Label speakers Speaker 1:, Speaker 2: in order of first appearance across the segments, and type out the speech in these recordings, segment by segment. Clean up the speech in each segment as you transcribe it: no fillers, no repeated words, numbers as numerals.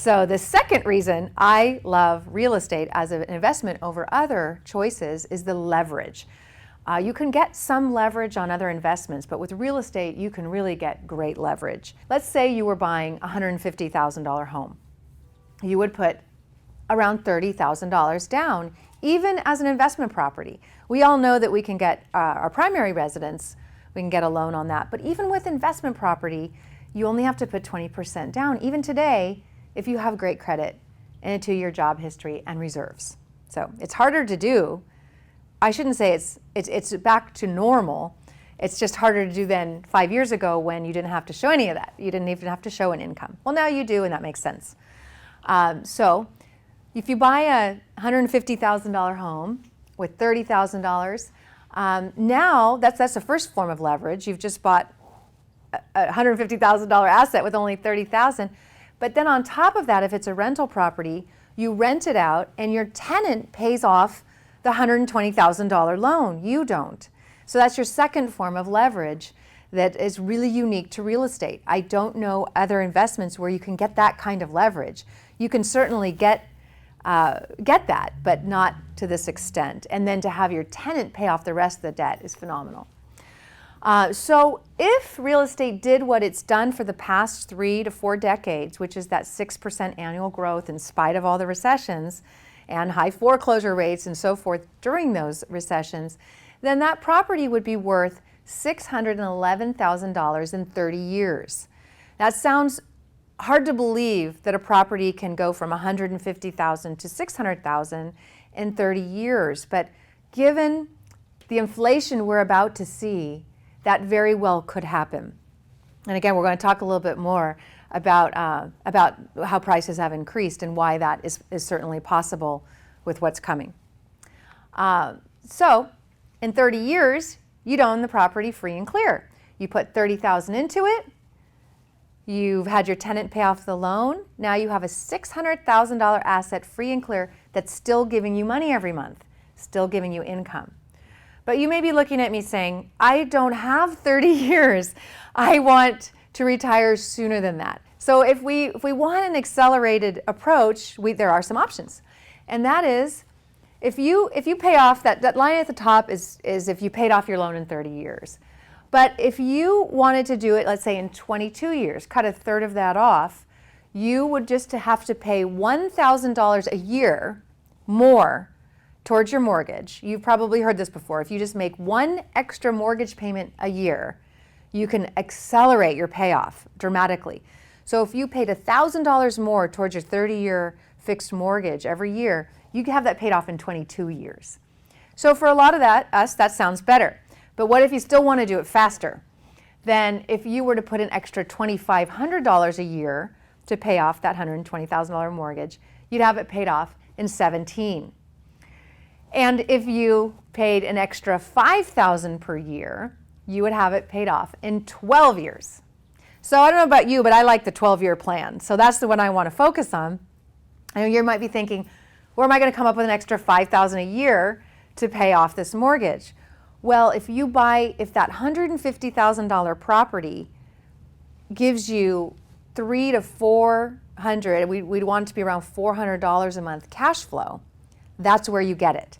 Speaker 1: So the second reason I love real estate as an investment over other choices is the leverage. You can get some leverage on other investments, but with real estate, you can really get great leverage. Let's say you were buying a $150,000 home. You would put around $30,000 down, even as an investment property. We all know that we can get our primary residence, we can get a loan on that, but even with investment property, you only have to put 20% down, even today, if you have great credit and a 2-year job history and reserves. So it's harder to do. I shouldn't say it's back to normal. It's just harder to do than 5 years ago when you didn't have to show any of that. You didn't even have to show an income. Well, now you do, and that makes sense. So if you buy a $150,000 home with $30,000, now that's the first form of leverage. You've just bought a $150,000 asset with only $30,000. But then on top of that, if it's a rental property, you rent it out and your tenant pays off the $120,000 loan. You don't. So that's your second form of leverage that is really unique to real estate. I don't know other investments where you can get that kind of leverage. You can certainly get that, but not to this extent. And then to have your tenant pay off the rest of the debt is phenomenal. So if real estate did what it's done for the past 3 to 4 decades, which is that 6% annual growth in spite of all the recessions and high foreclosure rates and so forth during those recessions, then that property would be worth $611,000 in 30 years. That sounds hard to believe that a property can go from $150,000 to $600,000 in 30 years, but given the inflation we're about to see, that very well could happen. And again, we're going to talk a little bit more about how prices have increased and why that is certainly possible with what's coming. So in 30 years, you'd own the property free and clear. You put $30,000 into it. You've had your tenant pay off the loan. Now you have a $600,000 asset free and clear that's still giving you money every month, still giving you income. But you may be looking at me saying, I don't have 30 years. I want to retire sooner than that. So if we want an accelerated approach, there are some options. And that is, if you pay off, that line at the top is if you paid off your loan in 30 years. But if you wanted to do it, let's say in 22 years, cut a third of that off, you would just have to pay $1,000 a year more towards your mortgage. You've probably heard this before. If you just make one extra mortgage payment a year, you can accelerate your payoff dramatically. So if you paid $1,000 more towards your 30-year fixed mortgage every year, you can have that paid off in 22 years. So for a lot of us, that sounds better. But what if you still want to do it faster? Then if you were to put an extra $2,500 a year to pay off that $120,000 mortgage, you'd have it paid off in 17. And if you paid an extra $5,000 per year, you would have it paid off in 12 years. So I don't know about you, but I like the 12-year plan. So that's the one I want to focus on. I know you might be thinking, where am I going to come up with an extra $5,000 a year to pay off this mortgage? Well, if that $150,000 property gives you $300 to $400, we'd want it to be around $400 a month cash flow, that's where you get it.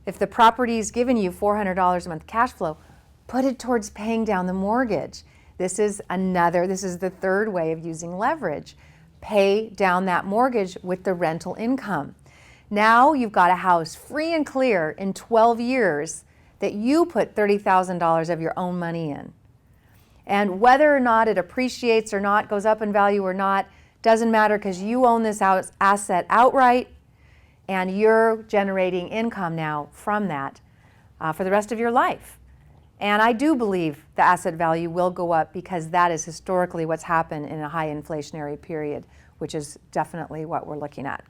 Speaker 1: If the property's given you $400 a month cash flow, put it towards paying down the mortgage. This is the third way of using leverage. Pay down that mortgage with the rental income. Now you've got a house free and clear in 12 years that you put $30,000 of your own money in. And whether or not it appreciates or not, goes up in value or not, doesn't matter because you own this asset outright and you're generating income now from that for the rest of your life. And I do believe the asset value will go up because that is historically what's happened in a high inflationary period, which is definitely what we're looking at.